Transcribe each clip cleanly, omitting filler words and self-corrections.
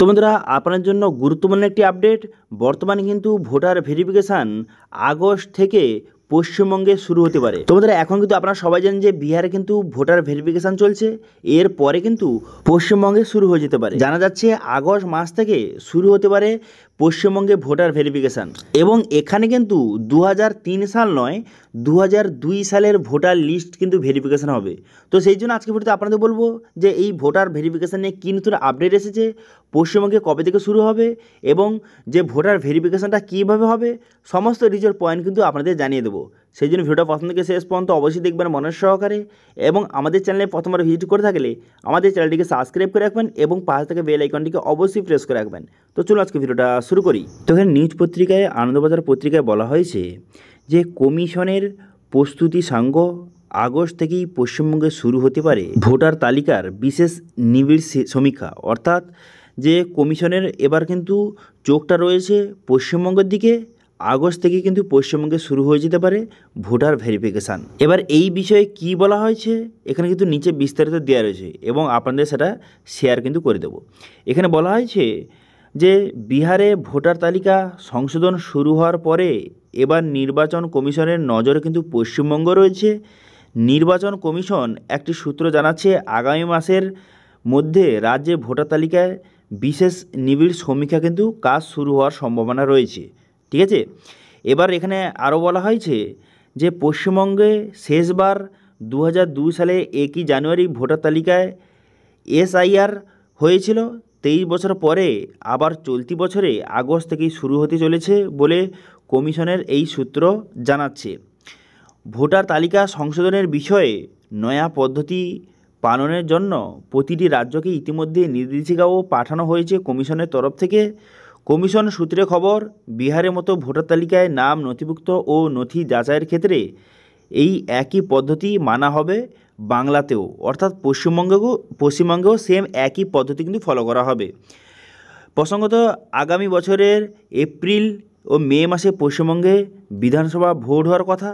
তো বন্ধুরা, আপনার জন্য গুরুত্বপূর্ণ একটি আপডেট। বর্তমানে কিন্তু ভোটার ভেরিফিকেশান আগস্ট থেকে পশ্চিমবঙ্গে শুরু হতে পারে। তো বন্ধুরা, এখন কিন্তু আপনারা সবাই জানেন যে বিহারে কিন্তু ভোটার ভেরিফিকেশান চলছে, এর পরে কিন্তু পশ্চিমবঙ্গে শুরু হয়ে যেতে পারে। জানা যাচ্ছে আগস্ট মাস থেকে শুরু হতে পারে পশ্চিমবঙ্গে ভোটার ভেরিফিকেশান। এবং এখানে কিন্তু 2003 সাল নয়, 2002 সালের ভোটার লিস্ট কিন্তু ভেরিফিকেশান হবে। তো সেই জন্য আজকে ভিডিওতে আপনাদের বলবো যে এই ভোটার ভেরিফিকেশান নিয়ে কী নতুন আপডেট এসেছে, পশ্চিমবঙ্গে কবে থেকে শুরু হবে এবং যে ভোটার ভেরিফিকেশানটা কীভাবে হবে, সমস্ত রিজের পয়েন্ট কিন্তু আপনাদের জানিয়ে দেবো। সেই জন্য ভিডিওটা প্রথম থেকে শেষ পর্যন্ত অবশ্যই দেখবেন মনের সহকারে, এবং আমাদের চ্যানেলে প্রথমবার ভিজিট করে থাকলে আমাদের চ্যানেলটিকে সাবস্ক্রাইব করে রাখবেন এবং পাশে থেকে বেল আইকনটিকে অবশ্যই প্রেস করে রাখবেন। তো চলুন আজকে ভিডিওটা শুরু করি। তো এখানে নিউজ পত্রিকায়, আনন্দবাজার পত্রিকায় বলা হয়েছে যে কমিশনের প্রস্তুতি সাঙ্গ আগস্ট থেকেই পশ্চিমবঙ্গে শুরু হতে পারে ভোটার তালিকার বিশেষ নিবিড় সমীক্ষা। অর্থাৎ যে কমিশনের এবার কিন্তু চোখটা রয়েছে পশ্চিমবঙ্গের দিকে, আগস্ট থেকে কিন্তু পশ্চিমবঙ্গে শুরু হয়ে যেতে পারে ভোটার ভেরিফিকেশান। এবার এই বিষয়ে কি বলা হয়েছে এখানে কিন্তু নিচে বিস্তারিত দেওয়া রয়েছে এবং আপনাদের সেটা শেয়ার কিন্তু করে দেব। এখানে বলা হয়েছে যে বিহারে ভোটার তালিকা সংশোধন শুরু হওয়ার পরে এবার নির্বাচন কমিশনের নজরে কিন্তু পশ্চিমবঙ্গ রয়েছে। নির্বাচন কমিশন একটি সূত্র জানাচ্ছে আগামী মাসের মধ্যে রাজ্যে ভোটার তালিকায় বিশেষ নিবিড় সমীক্ষা কিন্তু কাজ শুরু হওয়ার সম্ভাবনা রয়েছে। ঠিক আছে, এবার এখানে আরও বলা হয়েছে যে পশ্চিমবঙ্গে শেষবার 2002 সালে 1 জানুয়ারি ভোটার তালিকায় এসআইআর হয়েছিল। 23 বছর পরে আবার চলতি বছরে আগস্ট থেকেই শুরু হতে চলেছে বলে কমিশনের এই সূত্র জানাচ্ছে। ভোটার তালিকা সংশোধনের বিষয়ে নয়া পদ্ধতি পালনের জন্য প্রতিটি রাজ্যকে ইতিমধ্যে নির্দেশিকাও পাঠানো হয়েছে কমিশনের তরফ থেকে। কমিশন সূত্রে খবর, বিহারের মতো ভোটার তালিকায় নাম নথিভুক্ত ও নথি যাচাইয়ের ক্ষেত্রে এই একই পদ্ধতি মানা হবে বাংলাতেও। অর্থাৎ পশ্চিমবঙ্গেও সেম একই পদ্ধতি কিন্তু ফলো করা হবে। প্রসঙ্গত, আগামী বছরের এপ্রিল ও মে মাসে পশ্চিমবঙ্গে বিধানসভা ভোট হওয়ার কথা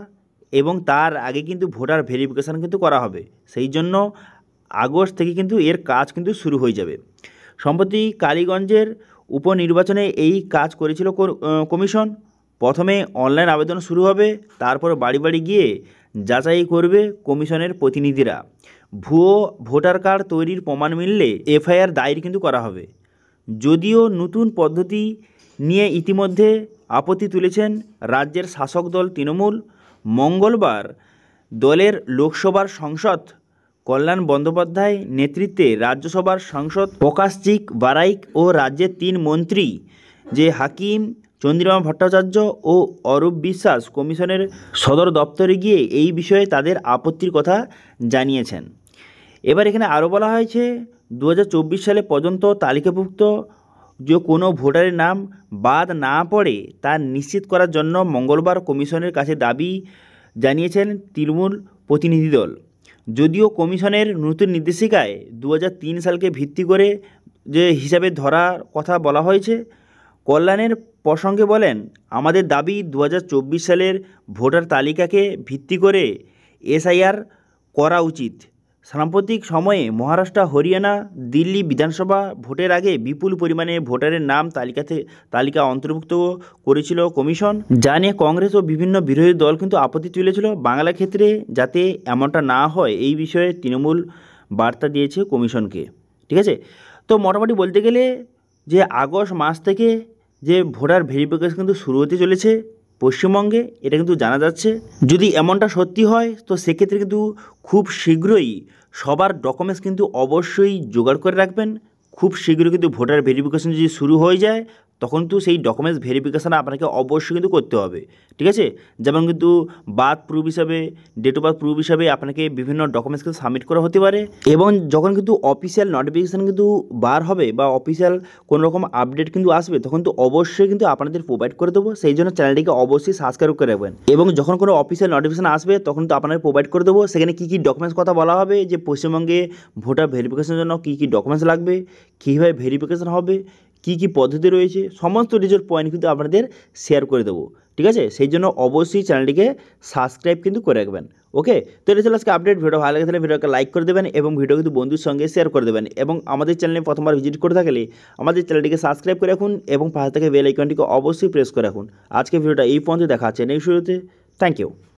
এবং তার আগে কিন্তু ভোটার ভেরিফিকেশান কিন্তু করা হবে। সেই জন্য আগস্ট থেকে কিন্তু এর কাজ কিন্তু শুরু হয়ে যাবে। সম্প্রতি কালীগঞ্জের উপনির্বাচনে এই কাজ করেছিল কমিশন। প্রথমে অনলাইন আবেদন শুরু হবে, তারপর বাড়ি বাড়ি গিয়ে যাচাই করবে কমিশনের প্রতিনিধিরা। ভুয়ো ভোটার কার্ড তৈরির প্রমাণ মিললে এফআইআর দায়ের কিন্তু করা হবে। যদিও নতুন পদ্ধতি নিয়ে ইতিমধ্যে আপত্তি তুলেছেন রাজ্যের শাসক দল তৃণমূল। মঙ্গলবার দলের লোকসভার সাংসদ কল্যাণ বন্দ্যোপাধ্যায় নেতৃত্বে রাজ্যসভার সাংসদ প্রকাশজিৎ বারাইক ও রাজ্যের 3 মন্ত্রী যে হাকিম, চন্দ্রিমা ভট্টাচার্য ও অরূপ বিশ্বাস কমিশনের সদর দপ্তরে গিয়ে এই বিষয়ে তাদের আপত্তির কথা জানিয়েছেন। এবার এখানে আরও বলা হয়েছে 2024 সালে পর্যন্ত তালিকাভুক্ত যে কোনো ভোটারের নাম বাদ না পড়ে তা নিশ্চিত করার জন্য মঙ্গলবার কমিশনের কাছে দাবি জানিয়েছেন তৃণমূল প্রতিনিধি দল। যদিও কমিশনের নতুন নির্দেশিকায় 2003 সালকে ভিত্তি করে যে হিসাবে ধরার কথা বলা হয়েছে, কল্যাণের প্রসঙ্গে বলেন, আমাদের দাবি 2024 সালের ভোটার তালিকাকে ভিত্তি করে এসআইআর করা উচিত। সাম্প্রতিক সময়ে মহারাষ্ট্র, হরিয়ানা, দিল্লি বিধানসভা ভোটের আগে বিপুল পরিমাণে ভোটারের নাম তালিকা অন্তর্ভুক্ত করেছিল কমিশন, যা নিয়ে কংগ্রেস ও বিভিন্ন বিরোধী দল কিন্তু আপত্তি তুলেছিল। বাংলা ক্ষেত্রে যাতে এমনটা না হয় এই বিষয়ে তৃণমূল বার্তা দিয়েছে কমিশনকে। ঠিক আছে, তো মোটামুটি বলতে গেলে যে আগস্ট মাস থেকে যে ভোটার ভেরিফিকেশন কিন্তু শুরু হতে চলেছে পশ্চিমবঙ্গে, এটা কিন্তু জানা যাচ্ছে। যদি এমনটা সত্যি হয় তো সেক্ষেত্রে কিন্তু খুব শীঘ্রই সবার ডকুমেন্টস কিন্তু অবশ্যই জোগাড় করে রাখবেন। খুব শীঘ্রই কিন্তু ভোটার ভেরিফিকেশন যদি শুরু হয়ে যায় তখন কিন্তু সেই ডকুমেন্টস ভেরিফিকেশান আপনাকে অবশ্যই কিন্তু করতে হবে। ঠিক আছে, যেমন কিন্তু বার্থ প্রুফ হিসাবে, ডেট অফ বার্থ প্রুফ হিসাবে আপনাকে বিভিন্ন ডকুমেন্টস কিন্তু সাবমিট করা হতে পারে। এবং যখন কিন্তু অফিসিয়াল নোটিফিকেশান কিন্তু বার হবে বা অফিসিয়াল কোনো রকম আপডেট কিন্তু আসবে তখন তো অবশ্যই কিন্তু আপনাদের প্রোভাইড করে দেবো। সেই জন্য চ্যানেলটিকে অবশ্যই সাবস্ক্রাইব করে রাখবেন এবং যখন কোনো অফিসিয়াল নোটিফিকেশান আসবে তখন তো আপনাদের প্রোভাইড করে দেবো। সেখানে কী কী ডকুমেন্টস কথা বলা হবে, যে পশ্চিমবঙ্গে ভোটার ভেরিফিকেশনের জন্য কী কী ডকুমেন্টস লাগবে, কীভাবে ভেরিফিকেশান হবে, কী কী পদ্ধতি রয়েছে, সমস্ত ডিটেল পয়েন্ট কিন্তু আপনাদের শেয়ার করে দেবো। ঠিক আছে, সেই জন্য অবশ্যই চ্যানেলটিকে সাবস্ক্রাইব কিন্তু করে রাখবেন। ওকে, তো এটা ছিল আজকে আপডেট। ভিডিও ভালো লাগে তাহলে ভিডিওকে লাইক করে দেবেন এবং ভিডিও কিন্তু বন্ধুর সঙ্গে শেয়ার করে দেবেন, এবং আমাদের চ্যানেলে প্রথমবার ভিজিট করে থাকলে আমাদের চ্যানেলটিকে সাবস্ক্রাইব করে রাখুন এবং পাশে থেকে বেল আইকনটিকে অবশ্যই প্রেস করে রাখুন। আজকে ভিডিওটা এই পর্যন্ত, দেখা হচ্ছে নেক্সট ভিডিওতে। Thank you.